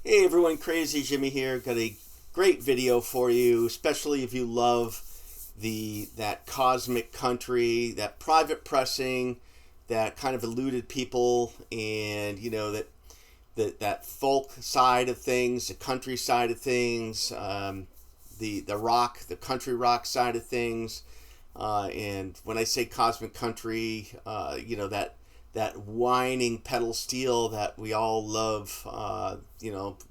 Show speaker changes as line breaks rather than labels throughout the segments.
Hey everyone, Crazy Jimmy here. Got a great video for you, especially if you love that cosmic country, that private pressing, that kind of eluded people, and that folk side of things, the country side of things, the country rock side of things, and when I say cosmic country, that whining pedal steel that we all love,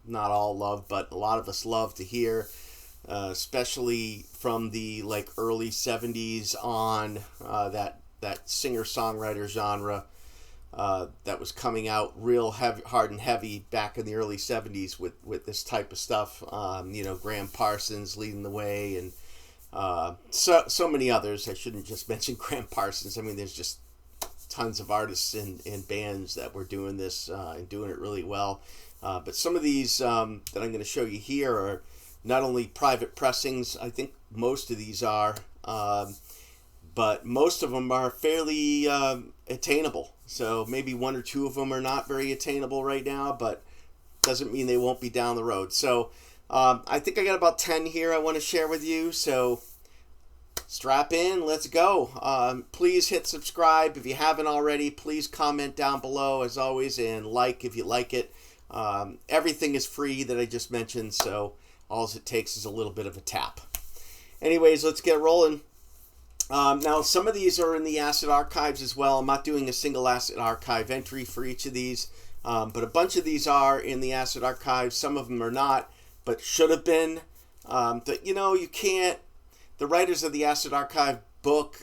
not all love, but a lot of us love to hear, especially from the early 70s on, that singer-songwriter genre that was coming out real heavy, hard and heavy back in the early 70s with this type of stuff. Graham Parsons leading the way, and so many others. I shouldn't just mention Graham Parsons. I mean, there's just tons of artists and bands that were doing this and doing it really well. But some of these that I'm going to show you here are not only private pressings. I think most of these are, but most of them are fairly attainable. So maybe one or two of them are not very attainable right now, but doesn't mean they won't be down the road. So I think I got about 10 here I want to share with you. So strap in, let's go. Please hit subscribe if you haven't already. Please comment down below as always, and like if you like it. Everything is free that I just mentioned, so all it takes is a little bit of a tap. Anyways, let's get rolling. Now, some of these are in the Acid Archives as well. I'm not doing a single Acid Archive entry for each of these, but a bunch of these are in the Acid Archives. Some of them are not, but should have been. You can't. The writers of the Acid Archive book,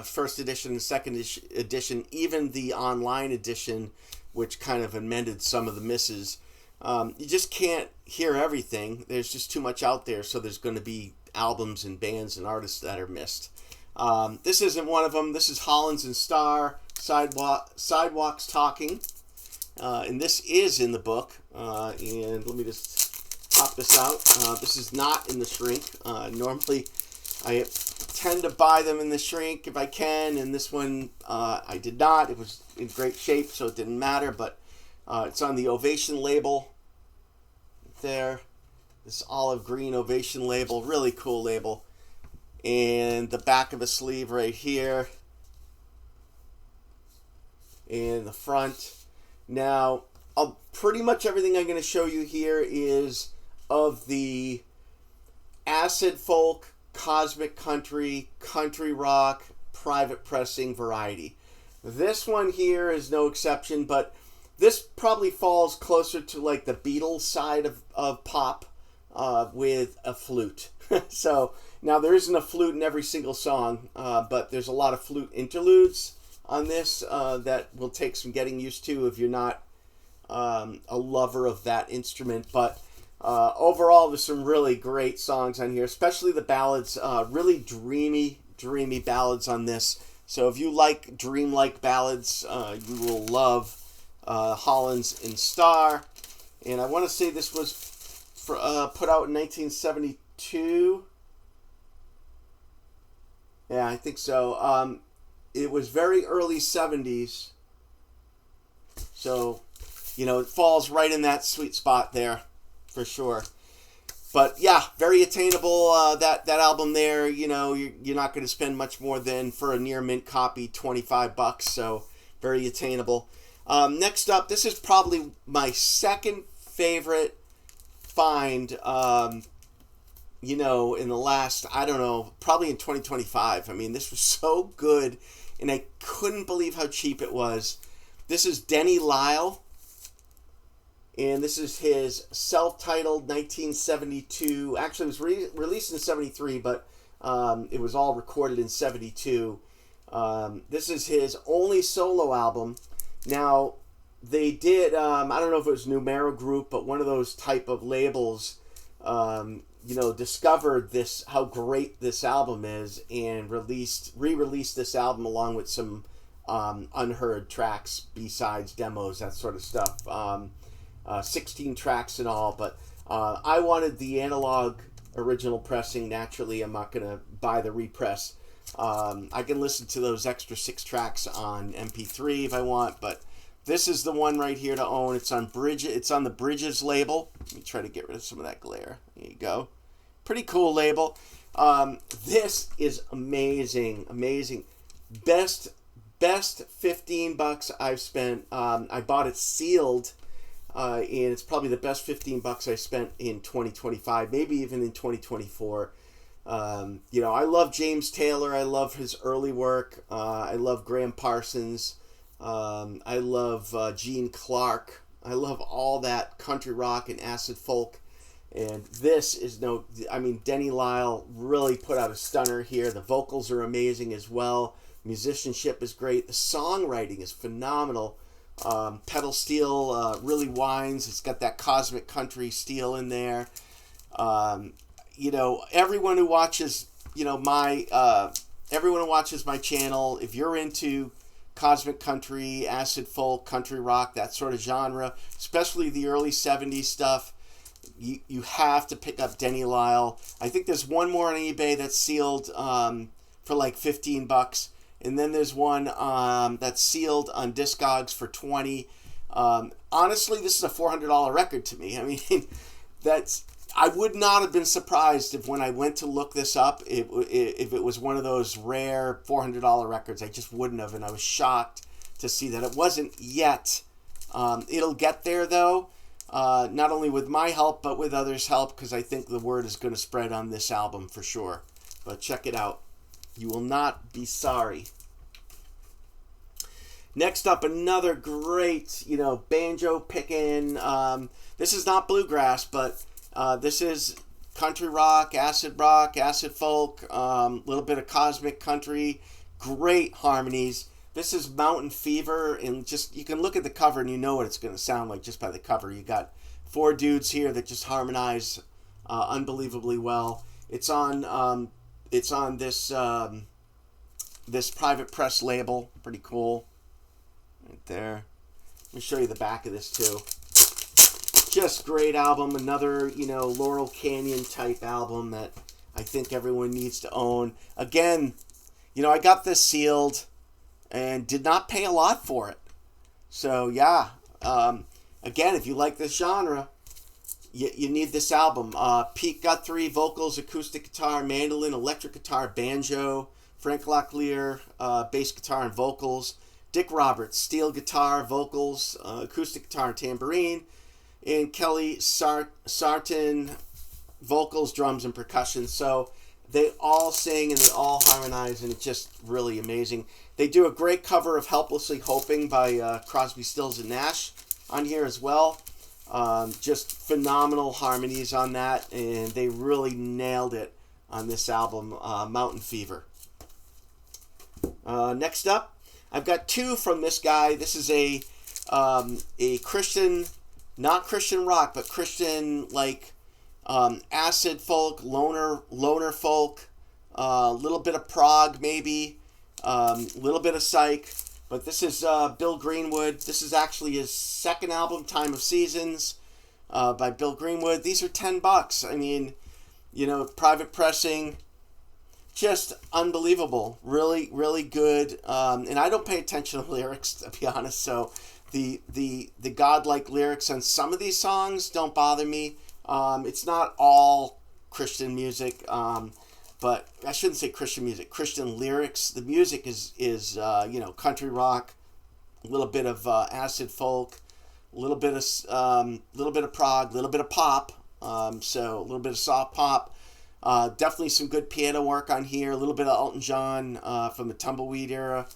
first edition and second edition, even the online edition, which kind of amended some of the misses, you just can't hear everything. There's just too much out there, so there's going to be albums and bands and artists that are missed. This isn't one of them. This is Hollins and Starr, Sidewalks Talking, and this is in the book. And let me just pop this out. This is not in the shrink. Normally, I tend to buy them in the shrink if I can, and this one I did not. It was in great shape, so it didn't matter, but it's on the Ovation label there. This olive green Ovation label, really cool label. And the back of the sleeve right here. And the front. Now, pretty much everything I'm going to show you here is of the acid folk, cosmic country, country rock, private pressing variety. This one here is no exception, but this probably falls closer to like the Beatles side of pop with a flute. So now there isn't a flute in every single song, but there's a lot of flute interludes on this that will take some getting used to if you're not a lover of that instrument. But overall, there's some really great songs on here, especially the ballads, really dreamy ballads on this. So if you like dreamlike ballads, you will love Hollins and Starr. And I want to say this was put out in 1972. Yeah, I think so. It was very early 70s. So, it falls right in that sweet spot there. For sure. But yeah, very attainable. That album there, you're not going to spend much more than, for a near mint copy, $25. So very attainable. Next up, this is probably my second favorite find, in the last, I don't know, probably in 2025. I mean, this was so good, and I couldn't believe how cheap it was. This is Denny Lyle. And this is his self-titled 1972. Actually, it was released in 73, but it was all recorded in 72. This is his only solo album. Now, they did, I don't know if it was Numero Group, but one of those type of labels, discovered how great this album is, and re-released this album along with some unheard tracks, B-sides, demos, that sort of stuff. 16 tracks in all, but I wanted the analog original pressing. Naturally, I'm not going to buy the repress. I can listen to those extra 6 tracks on MP3 if I want, but This is the one right here to own. It's on It's on the Bridges label. Let me try to get rid of some of that glare. There you go. Pretty cool label. This is amazing, amazing. Best $15 I've spent. I bought it sealed, and it's probably the best $15 I spent in 2025, maybe even in 2024. I love James Taylor. I love his early work. I love Graham Parsons. I love Gene Clark. I love all that country rock and acid folk. And this is Denny Lyle really put out a stunner here. The vocals are amazing as well. Musicianship is great. The songwriting is phenomenal. Pedal steel really whines. It's got that cosmic country steel in there. Everyone who watches, everyone who watches my channel, if you're into cosmic country, acid folk, country rock, that sort of genre, especially the early 70s stuff, you have to pick up Denny Lyle. I think there's one more on eBay that's sealed for like $15, and then there's one that's sealed on Discogs for $20. Honestly, this is a $400 record to me. I mean, I would not have been surprised if when I went to look this up, if it was one of those rare $400 records. I just wouldn't have, and I was shocked to see that it wasn't yet. It'll get there, though, not only with my help, but with others' help, because I think the word is going to spread on this album for sure. But check it out. You will not be sorry. Next up, another great, banjo picking. This is not bluegrass, but this is country rock, acid folk, little bit of cosmic country, great harmonies. This is Mountain Fever, and just you can look at the cover and you know what it's going to sound like just by the cover. You got 4 dudes here that just harmonize unbelievably well. It's on this this Private Press label, pretty cool, right there. Let me show you the back of this too. Just great album, another, Laurel Canyon type album that I think everyone needs to own. Again, I got this sealed and did not pay a lot for it. So, yeah, again, if you like this genre, you need this album. Pete Guthrie, vocals, acoustic guitar, mandolin, electric guitar, banjo. Frank Locklear, bass guitar and vocals. Dick Roberts, steel guitar, vocals, acoustic guitar and tambourine. And Kelly Sarton, vocals, drums, and percussion. So they all sing and they all harmonize, and it's just really amazing. They do a great cover of Helplessly Hoping by Crosby, Stills, and Nash on here as well. Just phenomenal harmonies on that, and they really nailed it on this album, Mountain Fever. Next up, I've got 2 from this guy. This is a Christian... not Christian rock, but Christian, acid folk, loner folk, a little bit of prog maybe, a little bit of psych. But this is Bill Greenwood. This is actually his second album, Time of Seasons, by Bill Greenwood. These are $10. I mean, private pressing, just unbelievable. Really, really good. And I don't pay attention to lyrics, to be honest, so... The godlike lyrics on some of these songs don't bother me. It's not all Christian music, but I shouldn't say Christian music. Christian lyrics. The music is country rock, a little bit of acid folk, a little bit of prog, a little bit of pop. So a little bit of soft pop. Definitely some good piano work on here. A little bit of Elton John from the Tumbleweed era.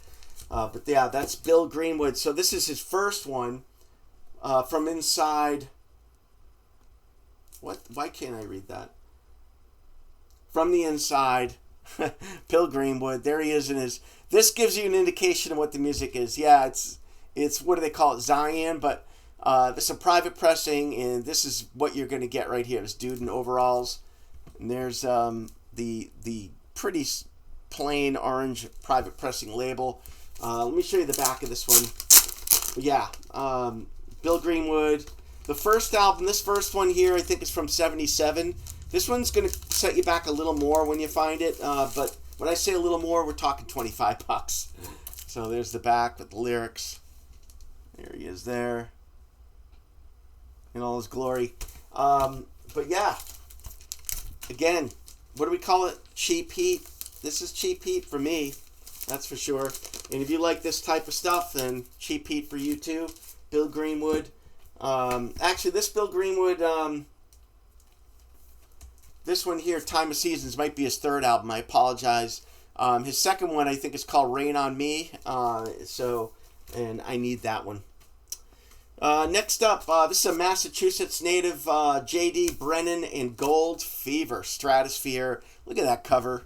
But yeah, that's Bill Greenwood. So this is his first one from Inside. What? Why can't I read that? From the Inside, Bill Greenwood. There he is in his... This gives you an indication of what the music is. Yeah, it's what do they call it? Zion, but this is a private pressing, and this is what you're going to get right here. This dude in overalls. And there's the pretty plain orange private pressing label. Let me show you the back of this one. Yeah, Bill Greenwood. The first album, this first one here, I think is from 77. This one's going to set you back a little more when you find it. But when I say a little more, we're talking $25. So there's the back with the lyrics. There he is there in all his glory. But yeah, again, what do we call it? Cheap heat. This is cheap heat for me, that's for sure. And if you like this type of stuff, then cheap heat for you too. Bill Greenwood. Actually, this Bill Greenwood, this one here, Time of Seasons, might be his third album. I apologize. His second one, I think, is called Rain on Me. And I need that one. Next up, this is a Massachusetts native, J.D. Brennan in Gold Fever Stratosphere. Look at that cover.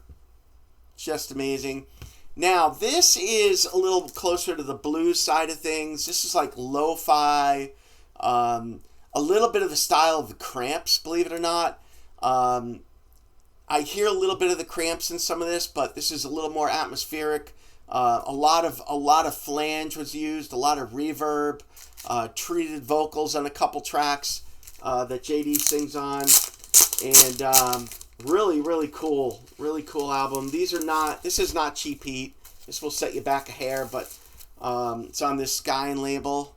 Just amazing. Now, this is a little closer to the blues side of things. This is like lo-fi, a little bit of the style of the Cramps, believe it or not. I hear a little bit of the Cramps in some of this, but this is a little more atmospheric. A lot of flange was used, a lot of reverb, treated vocals on a couple tracks that JD sings on, and really cool album. This is not cheap heat. This will set you back a hair, but it's on this Skyn label.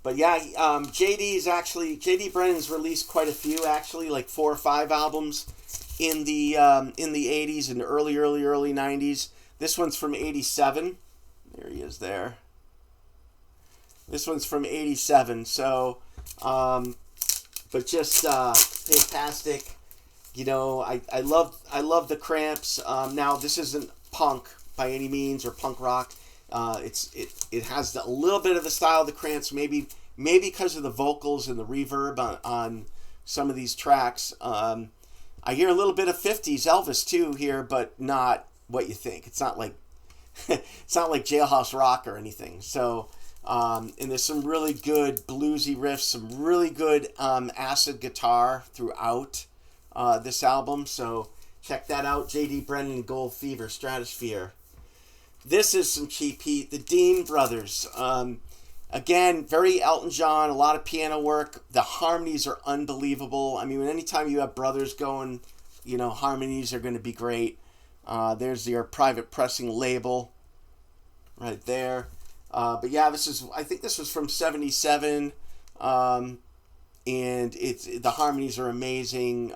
But yeah, JD Brennan's released quite a few, actually, like 4 or 5 albums in the 80s and early 90s. This one's from 87. There he is there. This one's from 87. So, but just fantastic. You know, I love the Cramps. Now this isn't punk by any means or punk rock. It has a little bit of the style of the Cramps, maybe because of the vocals and the reverb on some of these tracks. I hear a little bit of 50s Elvis too here, but not what you think. It's not like it's not like Jailhouse Rock or anything. So, and there's some really good bluesy riffs, some really good acid guitar throughout this album. So check that out. J.D. Brennan, Gold Fever Stratosphere. This is some cheap heat. The Dean Brothers. Again, very Elton John, a lot of piano work. The harmonies are unbelievable. I mean, anytime you have brothers going, you know, harmonies are going to be great. There's your private pressing label right there. But yeah, I think this was from 77. And the harmonies are amazing.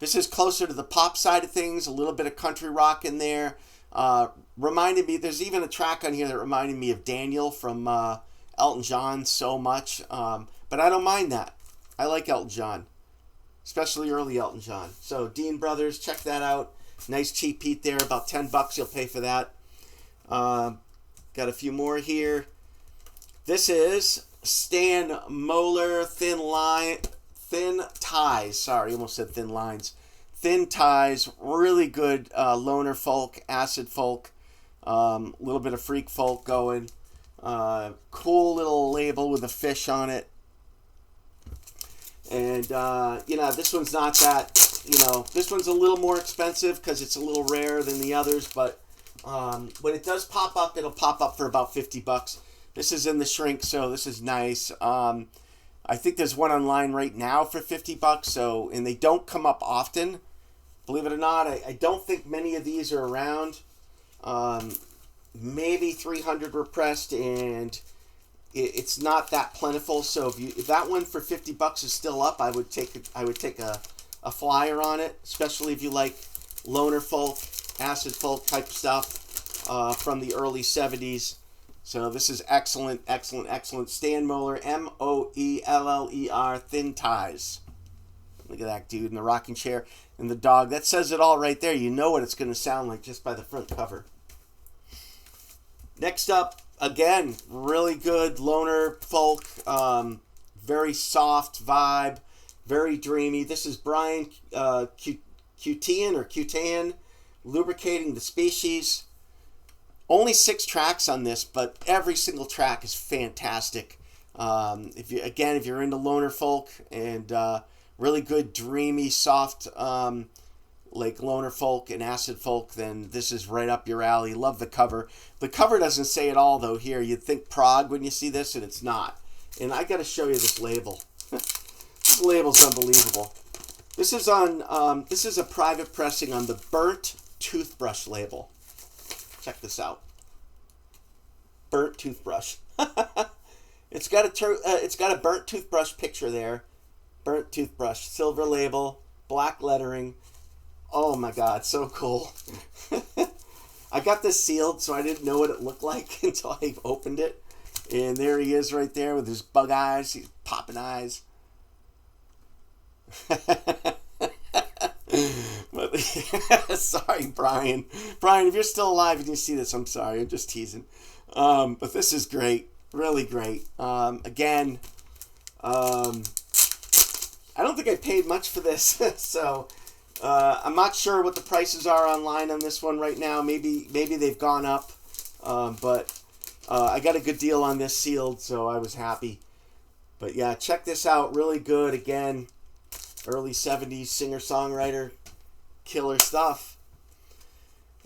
This is closer to the pop side of things, a little bit of country rock in there. Reminded me, there's even a track on here that reminded me of Daniel from Elton John so much, but I don't mind that. I like Elton John, especially early Elton John. So Dean Brothers, check that out. Nice cheap heat there, about $10 you'll pay for that. Got a few more here. This is Stan Moeller, Thin Ties. Sorry, almost said Thin Lines. Thin Ties, really good loner folk, acid folk, little bit of freak folk going. Cool little label with a fish on it. And, this one's not that, this one's a little more expensive because it's a little rarer than the others, but when it does pop up, it'll pop up for about $50. This is in the shrink, so this is nice. I think there's one online right now for $50, and they don't come up often. Believe it or not, I don't think many of these are around. Maybe 300 were pressed, and it's not that plentiful. So if that one for $50 is still up, I would take a flyer on it, especially if you like loner folk, acid folk type stuff from the early 70s. So this is excellent. Stan Moeller, Moeller, Thin Ties. Look at that dude in the rocking chair and the dog. That says it all right there. You know what it's going to sound like just by the front cover. Next up, again, really good loner folk, very soft vibe, very dreamy. This is Brian Cutan, Lubricating the Species. Only 6 tracks on this, but every single track is fantastic. If you're into loner folk and really good, dreamy, soft, like loner folk and acid folk, then this is right up your alley. Love the cover. The cover doesn't say it all, though. Here, you'd think prog when you see this, and it's not. And I got to show you this label. This label's unbelievable. This is on. This is a private pressing on the Burnt Toothbrush label. Check this out. burnt toothbrush. It's got a burnt toothbrush picture there. Burnt toothbrush, silver label, black lettering. Oh my God, so cool. I got this sealed, so I didn't know what it looked like until I opened it. And there he is right there with his bug eyes. He's popping eyes. Sorry, Brian. Brian, if you're still alive and you see this, I'm sorry. I'm just teasing. But this is great. Really great. Again, I don't think I paid much for this, so I'm not sure what the prices are online on this one right now. Maybe they've gone up, but I got a good deal on this sealed, so I was happy. But yeah, check this out. Really good. Again, early 70s singer-songwriter. Killer stuff.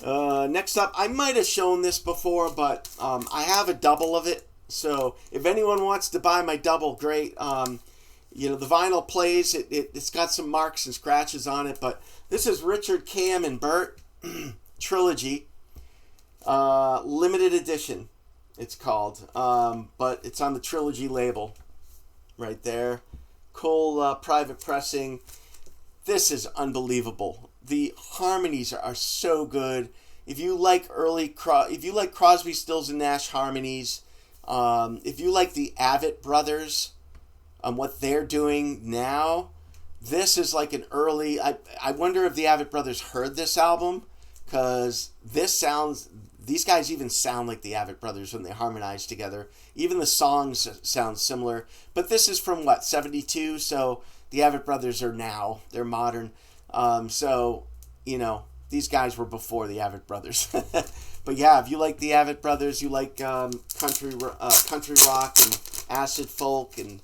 Next up, I might have shown this before, but I have a double of it. So if anyone wants to buy my double, great. You know, the vinyl plays. It's got some marks and scratches on it, but this is Richard, Cam, and Bert Trilogy. Limited edition, it's called. But it's on the Trilogy label right there. Cool private pressing. This is unbelievable. The harmonies are so good. If you like Crosby, Stills, and Nash harmonies, if you like the Avett Brothers, what they're doing now, this is like an early. I wonder if the Avett Brothers heard this album, because these guys even sound like the Avett Brothers when they harmonize together. Even the songs sound similar. But this is from what, 72? So the Avett Brothers are now. They're modern. So, you know, these guys were before the Avett Brothers. But yeah, if you like the Avett Brothers, you like country rock and acid folk and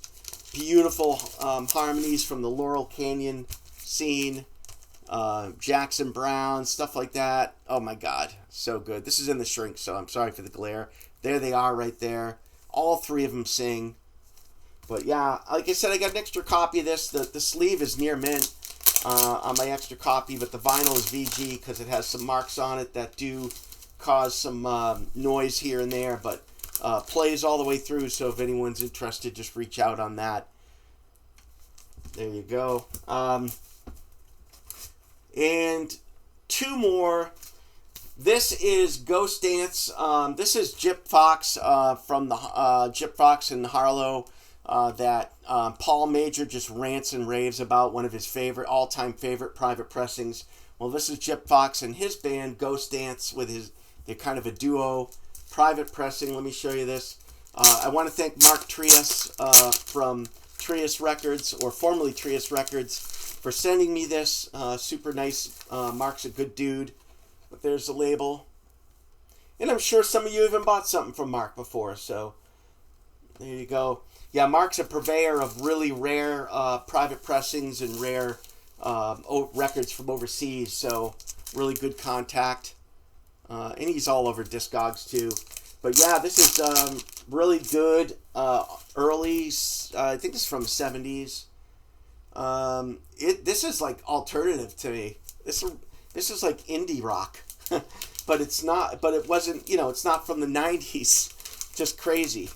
beautiful harmonies from the Laurel Canyon scene, Jackson Browne, stuff like that. Oh my God, so good. This is in the shrink, so I'm sorry for the glare. There they are right there. All three of them sing. But yeah, like I said, I got an extra copy of this. The sleeve is near mint on my extra copy, but the vinyl is VG because it has some marks on it that do cause some noise here and there, but plays all the way through, so if anyone's interested, just reach out on that. There you go. And two more. This is Ghost Dance. This is Gyp Fox from the Gyp Fox and Harlow that Paul Major just rants and raves about, one of his all-time favorite private pressings. Well, this is Gyp Fox and his band Ghost Dance with they're kind of a duo private pressing. Let me show you this. I want to thank Mark Trias from Trias Records, or formerly Trias Records, for sending me this. Super nice. Mark's a good dude. But there's the label. And I'm sure some of you even bought something from Mark before, so there you go. Yeah, Mark's a purveyor of really rare private pressings and rare records from overseas, so really good contact. And he's all over Discogs too. But yeah, this is really good. Early, I think this is from the 70s. This is like alternative to me. This is like indie rock. But it's not. But it wasn't. You know, it's not from the 90s. Just crazy.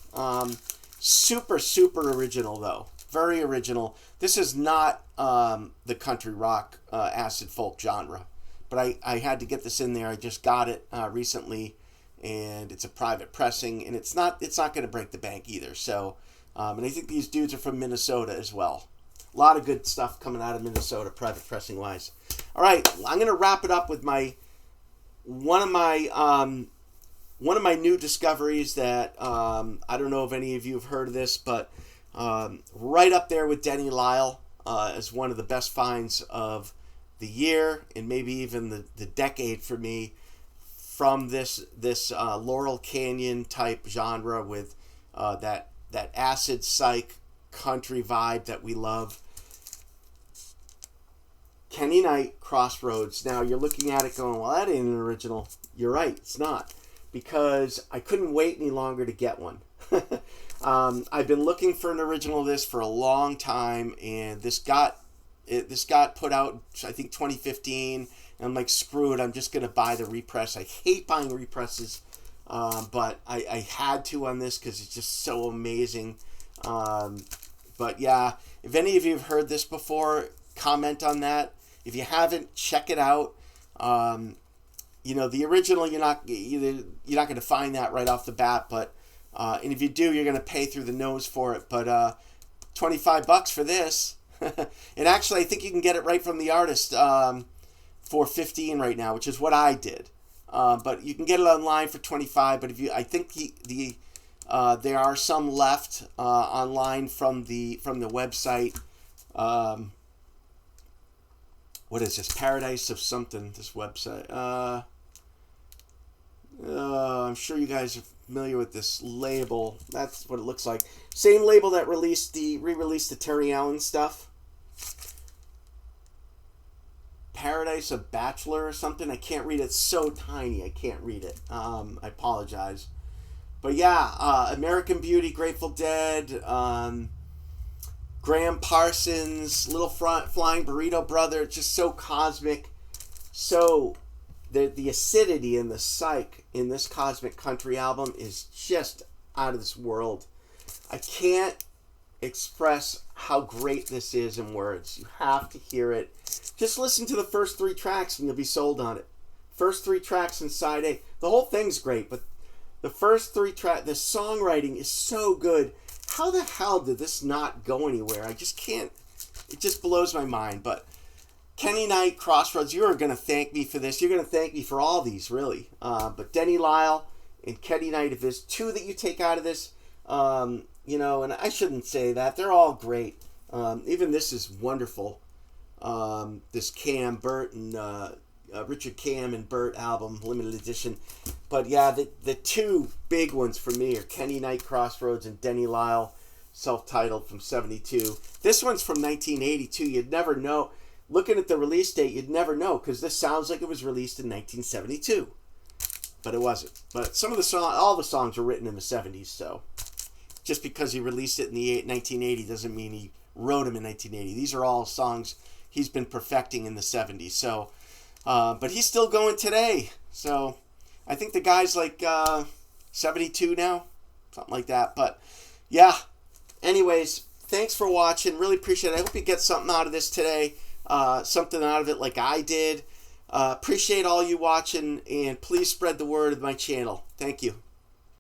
Super original though. Very original. This is not the country rock acid folk genre. But I had to get this in there. I just got it recently, and it's a private pressing, and it's not going to break the bank either. So, and I think these dudes are from Minnesota as well. A lot of good stuff coming out of Minnesota, private pressing wise. All right, I'm going to wrap it up with one of my new discoveries that I don't know if any of you have heard of this, but right up there with Denny Lyle as one of the best finds of the year and maybe even the decade for me, from this Laurel Canyon type genre with that acid psych country vibe that we love. Kenny Knight, Crossroads. Now you're looking at it going, well, that ain't an original. You're right, it's not, because I couldn't wait any longer to get one. I've been looking for an original of this for a long time, and this got put out, I think, 2015. And I'm like, screw it, I'm just going to buy the repress. I hate buying represses but I had to on this because it's just so amazing. But yeah, if any of you have heard this before, comment on that. If you haven't, check it out. The original, you're not going to find that right off the bat, but and if you do, you're going to pay through the nose for it. But $25 for this. And actually, I think you can get it right from the artist for $15 right now, which is what I did. But you can get it online for $25. But I think there are some left online from the website. What is this? Paradise of something. This website. I'm sure you guys are familiar with this label. That's what it looks like. Same label that re-released the Terry Allen stuff. Paradise of Bachelor or something. I can't read it. It's so tiny. I can't read it. I apologize. But yeah, American Beauty, Grateful Dead, Graham Parsons, Little Flying Burrito Brother. Just so cosmic. So the acidity and the psych in this Cosmic Country album is just out of this world. I can't express how great this is in words. You have to hear it. Just listen to the first 3 tracks and you'll be sold on it. First 3 tracks in side A. The whole thing's great, but the first 3 tracks, the songwriting is so good. How the hell did this not go anywhere? I just can't. It just blows my mind. But Kenny Knight, Crossroads, you are going to thank me for this. You're going to thank me for all these, really. But Denny Lyle and Kenny Knight, if there's 2 that you take out of this, and I shouldn't say that. They're all great. Even this is wonderful. This Cam, Burt, and Richard Cam and Burt album, limited edition. But yeah, the 2 big ones for me are Kenny Knight, Crossroads, and Denny Lyle, self-titled from 72. This one's from 1982. You'd never know. Looking at the release date, you'd never know, because this sounds like it was released in 1972. But it wasn't. But all the songs were written in the 70s, so just because he released it in the 1980 doesn't mean he wrote them in 1980. These are all songs he's been perfecting in the 70s. So, but he's still going today. So I think the guy's like 72 now, something like that. But yeah, anyways, thanks for watching. Really appreciate it. I hope you get something out of this today. Something out of it like I did. Appreciate all you watching, and please spread the word of my channel. Thank you.